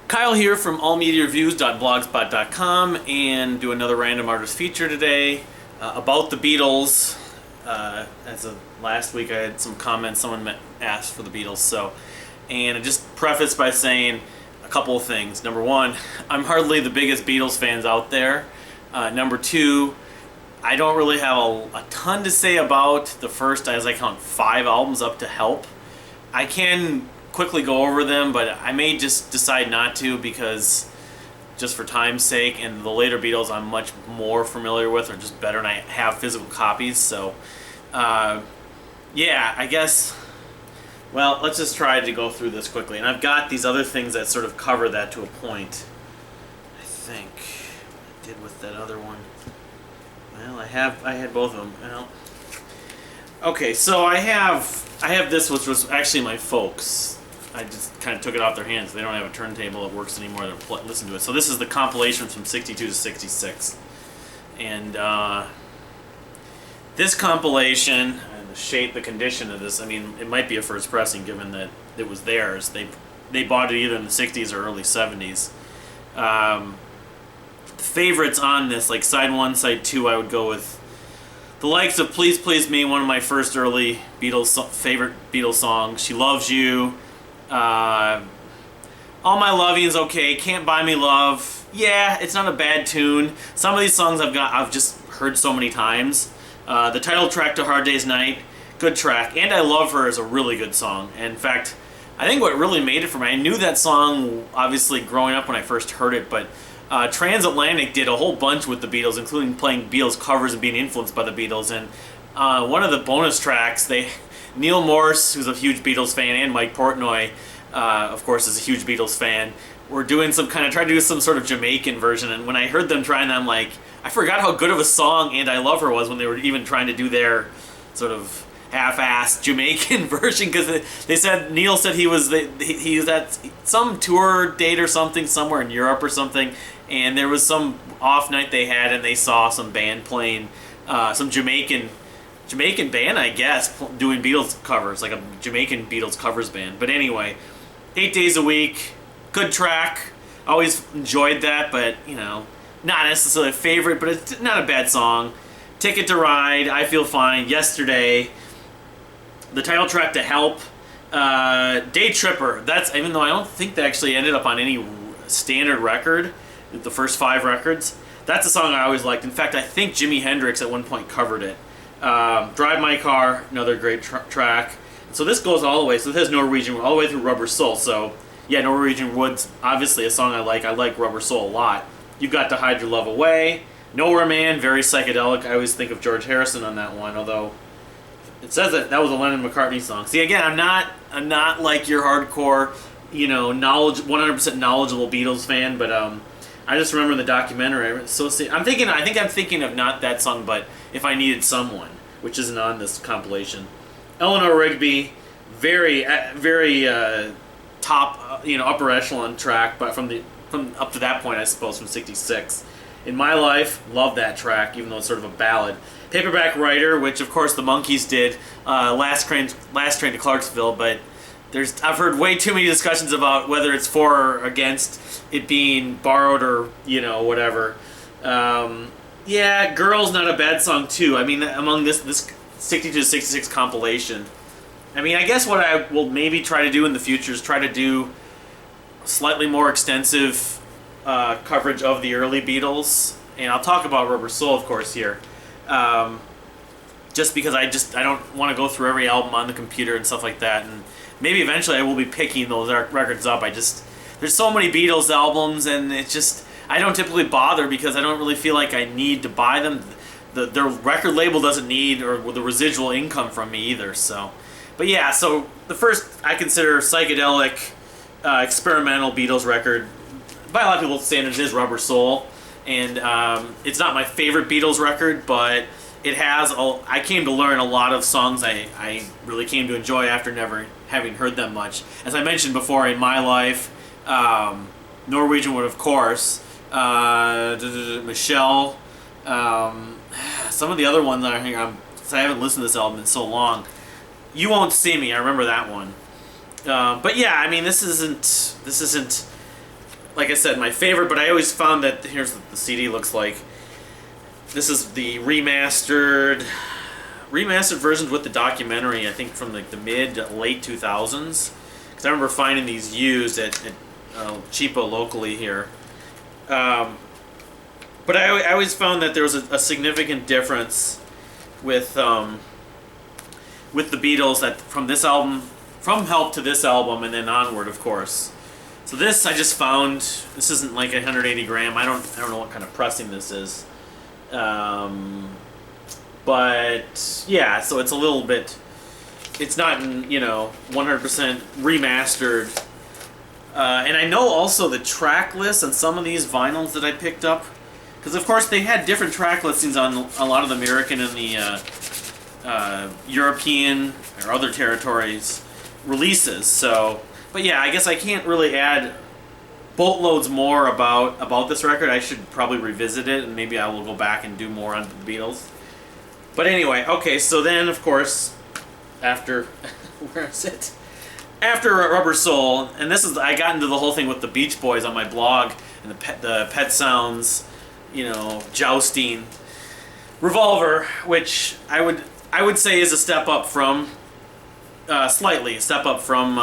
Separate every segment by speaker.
Speaker 1: Kyle here from allmediareviews.blogspot.com, and do another random artist feature today about the Beatles. Last week I had some comments someone asked for the Beatles, and I just preface by saying a couple of things. Number one, I'm hardly the biggest Beatles fans out there. Number two, I don't really have a ton to say about the first, as I count, 5 albums up to Help. I can quickly go over them, but I may just decide not to because just for time's sake, and the later Beatles I'm much more familiar with, or just better, and I have physical copies. So yeah, I guess, well, let's just try to go through this quickly. And I've got these other things that sort of cover that to a point, I think. I did with that other one. Well, I had both of them. Well, okay, so I have this, which was actually my folks. I just kind of took it off their hands. They don't have a turntable that works anymore to listen to it. So this is the compilation from 62 to 66. And this compilation, and the shape, the condition of this, I mean, it might be a first pressing given that it was theirs. They bought it either in the 60s or early 70s. Favorites on this, like side 1, side 2, I would go with the likes of Please Please Me, one of my first early favorite Beatles songs. She Loves You. All My Loving's okay. Can't Buy Me Love. Yeah, it's not a bad tune. Some of these songs I've just heard so many times. The title track to Hard Day's Night, good track. And I Love Her is a really good song. And in fact, I think what really made it for me, I knew that song obviously growing up when I first heard it, but Transatlantic did a whole bunch with the Beatles, including playing Beatles covers and being influenced by the Beatles. And one of the bonus tracks, Neil Morse, who's a huge Beatles fan, and Mike Portnoy, of course, is a huge Beatles fan, were doing trying to do some sort of Jamaican version. And when I heard them trying that, I'm like, I forgot how good of a song And I Love Her was when they were even trying to do their sort of half-assed Jamaican version, because Neil said he was at some tour date or something somewhere in Europe or something, and there was some off night they had, and they saw some band playing, some Jamaican band, I guess, doing Beatles covers, like a Jamaican Beatles covers band. But anyway, 8 Days a Week, good track. Always enjoyed that, but not necessarily a favorite, but it's not a bad song. Ticket to Ride, I Feel Fine, Yesterday. The title track to Help, Day Tripper. That's, even though I don't think they actually ended up on any standard record, the first 5 records, that's a song I always liked. In fact, I think Jimi Hendrix at one point covered it. Drive My Car, another great track. So this goes all the way. So this has Norwegian Wood all the way through Rubber Soul. So yeah, Norwegian Wood's obviously a song I like. I like Rubber Soul a lot. You've Got to Hide Your Love Away. Nowhere Man, very psychedelic. I always think of George Harrison on that one, although it says that was a Lennon-McCartney song. See, again, I'm not like your hardcore, 100% knowledgeable Beatles fan, but I just remember the documentary. I think I'm thinking of not that song, but If I Needed Someone, which isn't on this compilation. Eleanor Rigby, very top, upper echelon track, but from up to that point, I suppose, from '66. In My Life, love that track, even though it's sort of a ballad. Paperback Writer, which of course the Monkees did, Last Train to Clarksville, but I've heard way too many discussions about whether it's for or against it being borrowed or whatever. Yeah, Girl's not a bad song too. I mean, among this 62 to 66 compilation, I mean, I guess what I will maybe try to do in the future is try to do slightly more extensive coverage of the early Beatles, and I'll talk about Rubber Soul, of course, here. Just because I don't want to go through every album on the computer and stuff like that, and maybe eventually I will be picking those records up. There's so many Beatles albums, and it's just, I don't typically bother because I don't really feel like I need to buy them. Their record label doesn't need, or the residual income from me either, so. But yeah, so the first I consider psychedelic, experimental Beatles record, by a lot of people's standards, is Rubber Soul. And it's not my favorite Beatles record, but it has, I came to learn a lot of songs I really came to enjoy after never having heard them much. As I mentioned before, In My Life, Norwegian Wood, of course, Michelle, some of the other ones that I haven't listened to this album in so long. You Won't See Me, I remember that one. But yeah, I mean, this isn't like I said, my favorite, but I always found that, here's what the CD looks like. This is the remastered versions with the documentary, I think from like the mid to late 2000s. Because I remember finding these used at cheapo locally here. But I always found that there was a significant difference with the Beatles, that from this album, from Help to this album, and then onward, of course. So this I just found, this isn't like 180 gram. I don't know what kind of pressing this is. But yeah, so it's a little bit, it's not, 100% remastered. And I know also the track list on some of these vinyls that I picked up, because of course they had different track listings on a lot of the American and the European or other territories releases. So, but yeah, I guess I can't really add boatloads more about this record. I should probably revisit it, and maybe I will go back and do more on the Beatles. But anyway, okay, so then of course, after where is it? After Rubber Soul, and this is, I got into the whole thing with the Beach Boys on my blog, and the Pet Sounds, jousting. Revolver, which I would say is a step up from, slightly a step up from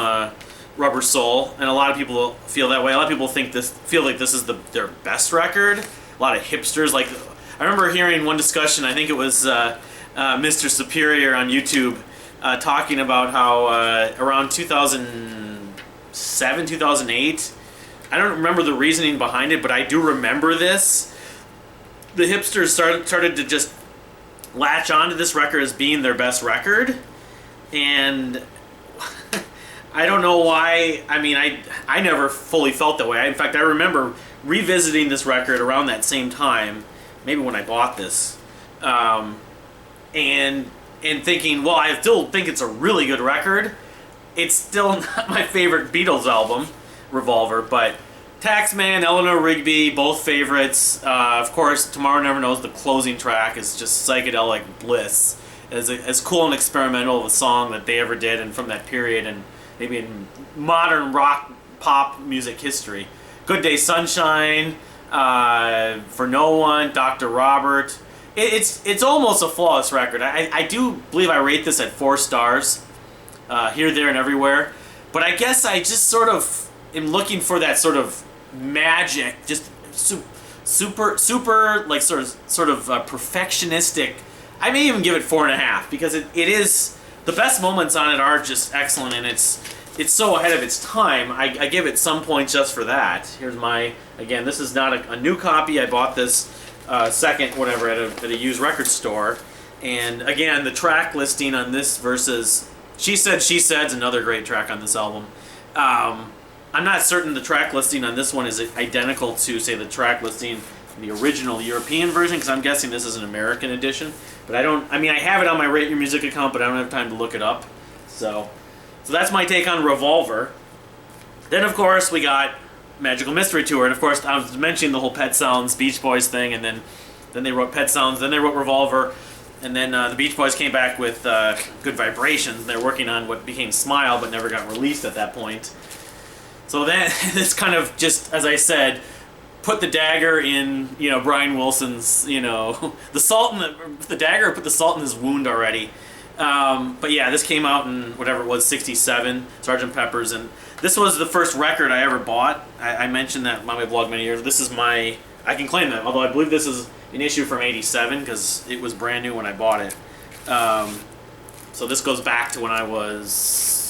Speaker 1: Rubber Soul, and a lot of people feel that way. A lot of people feel like this is their best record. A lot of hipsters, like, I remember hearing one discussion, I think it was Mr. Superior on YouTube, talking about how around 2007, 2008, I don't remember the reasoning behind it, but I do remember this. The hipsters started to just latch onto this record as being their best record, and I don't know why. I mean, I never fully felt that way. In fact, I remember revisiting this record around that same time, maybe when I bought this, and thinking, well, I still think it's a really good record. It's still not my favorite Beatles album, Revolver, but Taxman, Eleanor Rigby, both favorites. Of course, Tomorrow Never Knows, the closing track, is just psychedelic bliss. As cool and experimental of a song that they ever did, and from that period, and maybe in modern rock pop music history. Good Day Sunshine, For No One, Dr. Robert. It's almost a flawless record. I do believe I rate this at 4 stars, here, there, and everywhere. But I guess I just sort of am looking for that sort of magic, just super, like sort of perfectionistic. I may even give it 4.5, because it is, the best moments on it are just excellent, and it's so ahead of its time. I give it some points just for that. Here's my, again, this is not a new copy. I bought this second, whatever, at a used record store. And again, the track listing on this versus She Said's another great track on this album. I'm not certain the track listing on this one is identical to, say, the track listing in the original European version, because I'm guessing this is an American edition. But I have it on my Rate Your Music account, but I don't have time to look it up. So that's my take on Revolver. Then, of course, we got Magical Mystery Tour, and of course, I was mentioning the whole Pet Sounds Beach Boys thing, and then they wrote Pet Sounds, then they wrote Revolver, and then the Beach Boys came back with Good Vibrations. They're working on what became Smile, but never got released at that point. So then, this kind of just, as I said, put the dagger in, Brian Wilson's, the salt in the dagger put the salt in his wound already. But yeah, this came out in whatever it was, 67, Sgt. Peppers, and this was the first record I ever bought. I mentioned that on my blog many years. This is I can claim that, although I believe this is an issue from 87, because it was brand new when I bought it. So this goes back to when I was,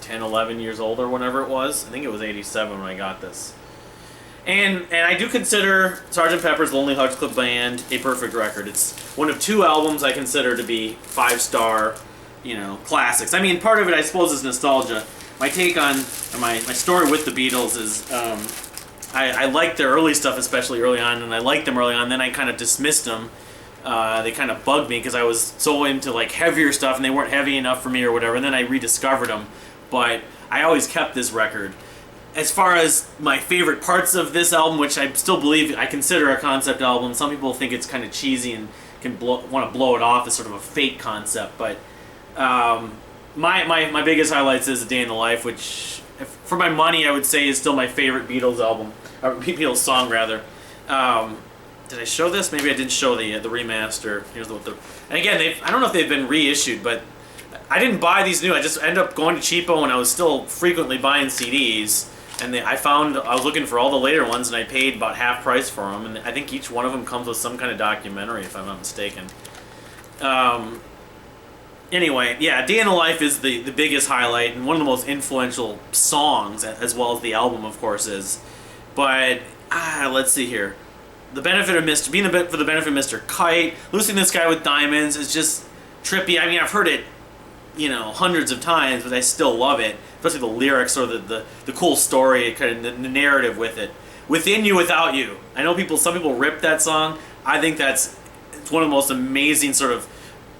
Speaker 1: 10, 11 years old or whatever it was. I think it was 87 when I got this. And I do consider Sgt. Pepper's Lonely Hearts Club Band a perfect record. It's one of 2 albums I consider to be 5-star, classics. I mean, part of it, I suppose, is nostalgia. My take on, or my story with the Beatles is, I liked their early stuff, especially early on, and I liked them early on, then I kind of dismissed them. They kind of bugged me because I was so into like heavier stuff, and they weren't heavy enough for me or whatever, and then I rediscovered them. But I always kept this record. As far as my favorite parts of this album, which I still believe I consider a concept album, some people think it's kind of cheesy and can want to blow it off as sort of a fake concept, but my biggest highlights is A Day in the Life, which for my money, I would say is still my favorite Beatles album, or Beatles song rather. Did I show this? Maybe I didn't show the remaster. Here's what the and again, I don't know if they've been reissued, but I didn't buy these new. I just ended up going to cheapo when I was still frequently buying CDs, and I was looking for all the later ones, and I paid about half price for them. And I think each one of them comes with some kind of documentary, if I'm not mistaken. Anyway, yeah, Day in the Life is the biggest highlight and one of the most influential songs, as well as the album, of course, is. But let's see here. For the benefit of Mr. Kite, Losing the Sky with Diamonds is just trippy. I mean, I've heard it, hundreds of times, but I still love it. Especially the lyrics or the cool story, kind of the narrative with it. Within You, Without You. I know some people rip that song. I think it's one of the most amazing sort of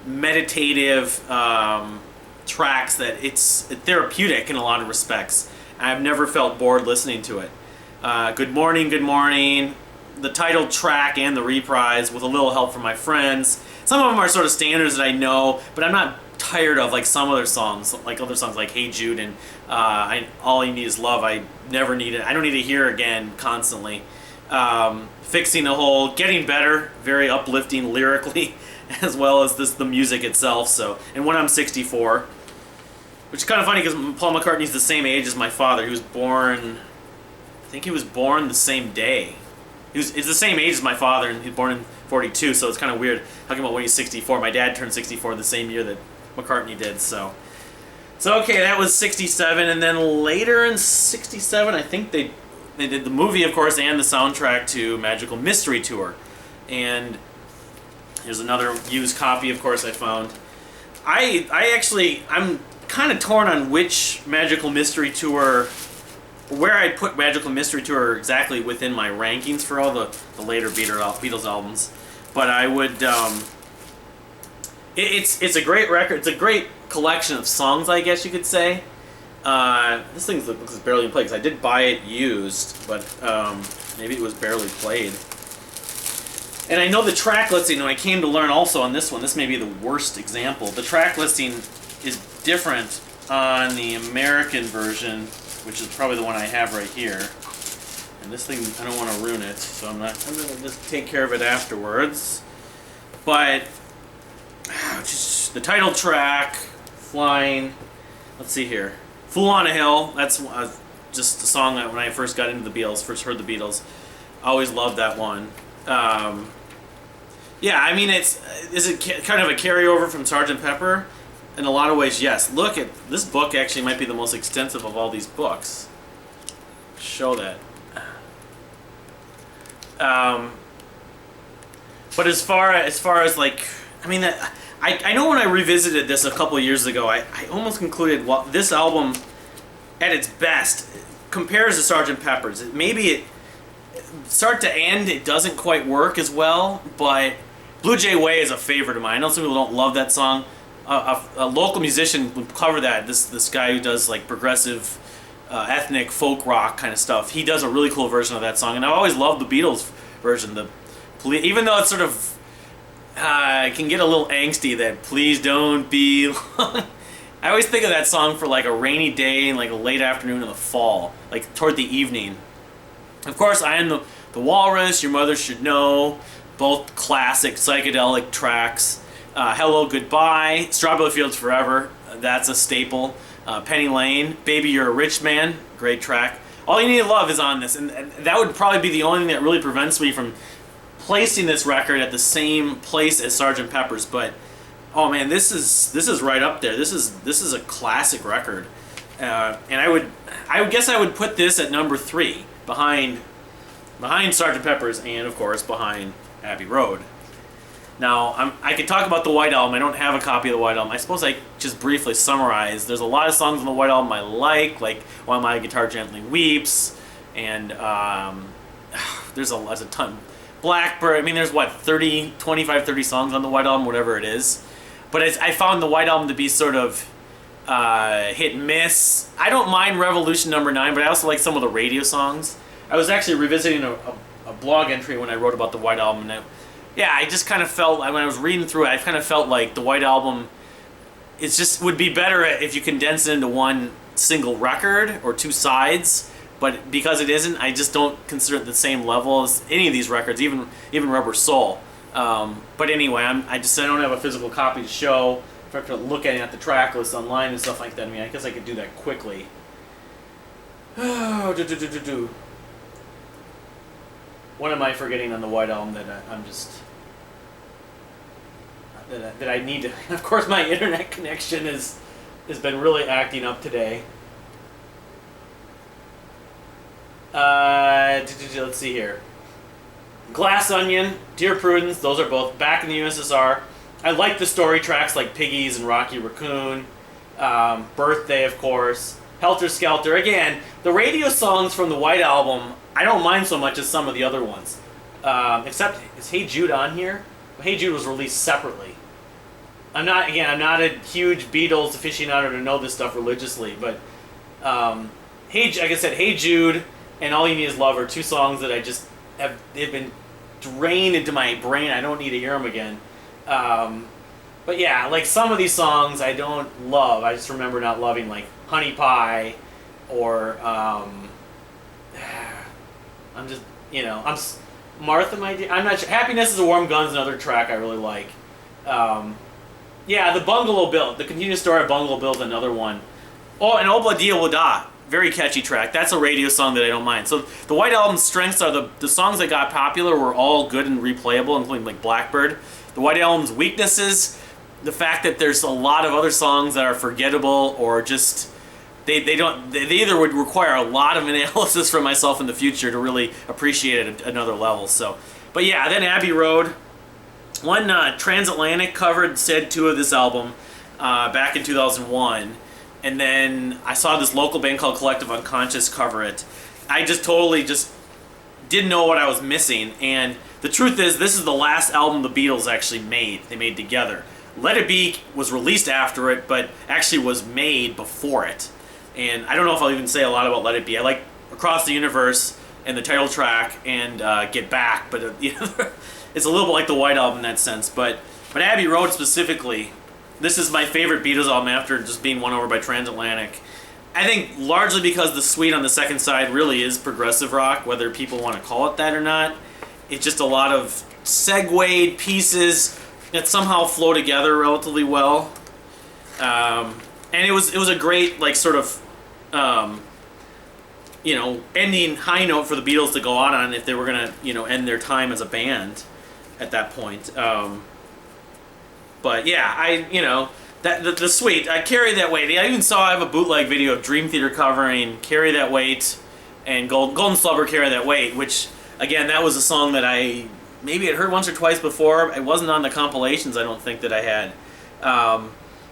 Speaker 1: meditative tracks that it's therapeutic in a lot of respects. I've never felt bored listening to it. Good Morning, Good Morning, the title track and the reprise with a little help from my friends. Some of them are sort of standards that I know, but I'm not tired of like some other songs, like other songs like Hey Jude and All You Need Is Love. I never need it. I don't need to hear again constantly. Fixing the Hole, Getting Better, very uplifting lyrically, as well as the music itself. So, and When I'm 64, which is kind of funny because Paul McCartney's the same age as my father. He was born, I think he was born the same day. He's the same age as my father, and he was born in 42. So it's kind of weird talking about when he's 64. My dad turned 64 the same year that McCartney did. So okay, that was 67, and then later in 67, I think they did the movie, of course, and the soundtrack to Magical Mystery Tour. And here's another used copy, of course, I found. I'm kind of torn on which Magical Mystery Tour, where I'd put Magical Mystery Tour exactly within my rankings for all the later Beatles albums. But I would, it's a great record. It's a great collection of songs, I guess you could say. This thing looks barely played because I did buy it used, but maybe it was barely played. And I know the track listing, I came to learn also on this one, this may be the worst example. The track listing is different on the American version, which is probably the one I have right here. And this thing, I don't want to ruin it, so I'm going to just take care of it afterwards. But, just the title track, Flying, let's see here. Fool on a Hill, that's just a song that when I first got into the Beatles, first heard the Beatles, I always loved that one. Yeah, I mean, is it kind of a carryover from Sgt. Pepper? In a lot of ways, yes. Look at this book. Actually, might be the most extensive of all these books. Show that. But as far as like, I mean, I know when I revisited this a couple of years ago, I almost concluded, well, this album, at its best, compares to Sgt. Pepper's. Start to end, it doesn't quite work as well, but Blue Jay Way is a favorite of mine. I know some people don't love that song. A local musician would cover that. This guy who does like progressive, ethnic folk rock kind of stuff. He does a really cool version of that song, and I've always loved the Beatles version. Even though it's sort of can get a little angsty. That Please Don't Be Long. I always think of that song for like a rainy day and like a late afternoon in the fall, like toward the evening. Of course, I Am the Walrus, Your Mother Should Know, both classic psychedelic tracks. Hello, Goodbye, Strawberry Fields Forever, that's a staple. Penny Lane, Baby You're a Rich Man, great track. All You Need to Love is on this, and that would probably be the only thing that really prevents me from placing this record at the same place as Sgt. Pepper's. But oh man, this is right up there. This is a classic record, and I guess I would put this at number 3 behind Sgt. Pepper's, and of course behind Abbey Road. Now, I could talk about the White Album. I don't have a copy of the White Album. I suppose I just briefly summarize. There's a lot of songs on the White Album I like While My Guitar Gently Weeps, and there's a ton. Blackbird, I mean, there's 25, 30 songs on the White Album, whatever it is. But I found the White Album to be sort of hit and miss. I don't mind Revolution number 9, but I also like some of the radio songs. I was actually revisiting a blog entry when I wrote about the White Album, and I just kind of felt, when I was reading through it, I kind of felt like the White Album it's just would be better if you condense it into one single record or two sides. But because it isn't, I just don't consider it the same level as any of these records, even Rubber Soul. But anyway, I don't have a physical copy to show. If I have to look at the track list online and stuff like that, I mean, I guess I could do that quickly. What am I forgetting on the White Album that I'm just that I need to? Of course, my internet connection has been really acting up today. Let's see here. Glass Onion, Dear Prudence, those are both back in the USSR. I like the story tracks like Piggies and Rocky Raccoon. Birthday, of course. Helter Skelter. Again, the radio songs from the White Album, I don't mind so much as some of the other ones. Except, is Hey Jude on here? Hey Jude was released separately. I'm not a huge Beatles aficionado to know this stuff religiously, but like I said, Hey Jude and All You Need Is Love are two songs that they've been drained into my brain. I don't need to hear them again. But yeah, like some of these songs I don't love. I just remember not loving, like Honey Pie, or Martha, My Dear. I'm not sure. Happiness is a Warm Gun's another track I really like. Yeah, the Bungalow Bill, the continuous story of Bungalow Bill is another one. Oh, and Obla Dia Wada, very catchy track. That's a radio song that I don't mind. So the White Album's strengths are the songs that got popular were all good and replayable, including like Blackbird. The White Album's weaknesses, the fact that there's a lot of other songs that are forgettable or just they either would require a lot of analysis from myself in the future to really appreciate it at another level. So, but yeah, then Abbey Road. One Transatlantic covered said 2 of this album back in 2001, and then I saw this local band called Collective Unconscious cover it. I just totally didn't know what I was missing, and the truth is this is the last album the Beatles actually made. They made together. Let It Be was released after it, but actually was made before it. And I don't know if I'll even say a lot about Let It Be. I like Across the Universe and the title track and Get Back, but it's a little bit like the White Album in that sense. But Abbey Road specifically, this is my favorite Beatles album after just being won over by Transatlantic. I think largely because the suite on the second side really is progressive rock, whether people want to call it that or not. It's just a lot of segued pieces that somehow flow together relatively well. And it was a great, like, sort of ending high note for the Beatles to go on if they were going to, end their time as a band at that point. But yeah, the suite, I Carry That Weight. I have a bootleg video of Dream Theater covering Carry That Weight and Golden Slumber Carry That Weight, which, again, that was a song that I maybe had heard once or twice before. It wasn't on the compilations, I don't think, that I had.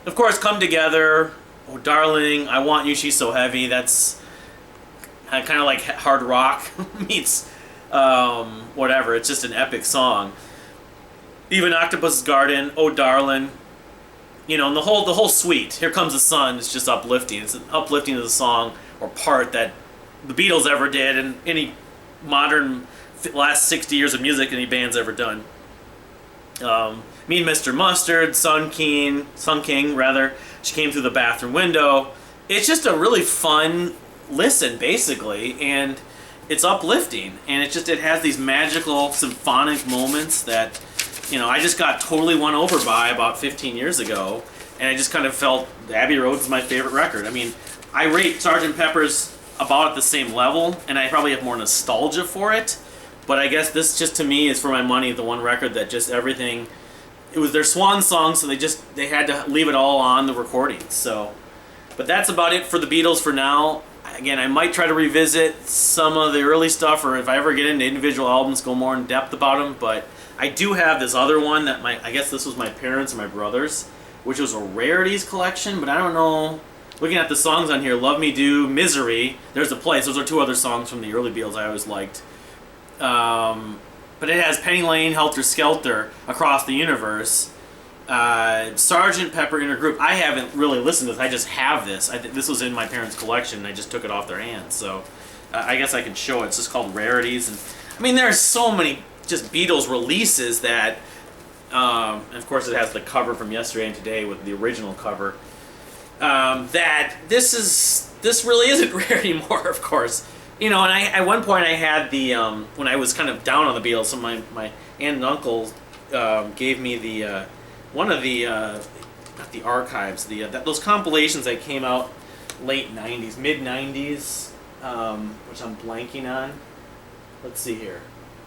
Speaker 1: Of course, Come Together, Oh Darling, I Want You, She's So Heavy. That's kind of like hard rock meets whatever. It's just an epic song. Even Octopus's Garden, Oh Darling, and the whole suite. Here Comes the Sun is just uplifting. It's an uplifting of the song or part that the Beatles ever did, and any modern last 60 years of music any band's ever done. Mean Mr. Mustard, Sun King, She Came Through the Bathroom Window. It's just a really fun listen, basically, and it's uplifting, and it has these magical symphonic moments that I just got totally won over by about 15 years ago, and I just kind of felt Abbey Road is my favorite record. I mean, I rate Sgt. Peppers about at the same level, and I probably have more nostalgia for it, but I guess this just, to me, is for my money, the one record that just everything... It was their swan song, so they had to leave it all on the recordings. So, but that's about it for the Beatles for now. Again, I might try to revisit some of the early stuff, or if I ever get into individual albums, go more in depth about them. But I do have this other one that I guess this was my parents and my brothers, which was a Rarities collection. But I don't know. Looking at the songs on here, Love Me Do, Misery. There's a Place. Those are 2 other songs from the early Beatles I always liked. But it has Penny Lane, Helter Skelter, Across the Universe, Sgt. Pepper Intergroup. I haven't really listened to this. I just have this. This was in my parents' collection, and I just took it off their hands. So I guess I can show it. It's just called Rarities. And I mean, there are so many just Beatles releases that and of course it has the cover from Yesterday and Today with the original cover. That this really isn't rare anymore, of course. You know, and at one point I had the, when I was kind of down on the Beatles, so my aunt and uncle gave me the, one of the, not the archives, those compilations that came out late 90s, mid-90s, which I'm blanking on. Let's see here.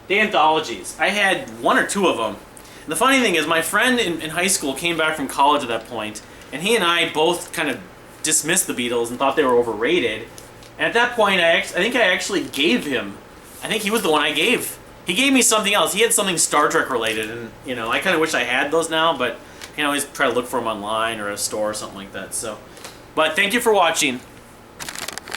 Speaker 1: The anthologies. I had one or two of them. And the funny thing is, my friend in high school came back from college at that point, and he and I both kind of dismissed the Beatles and thought they were overrated. And at that point, I think I actually gave him, I think he was the one I gave. He gave me something else. He had something Star Trek related, and, you know, I kind of wish I had those now, but you can always try to look for them online or a store or something like that. So, but thank you for watching.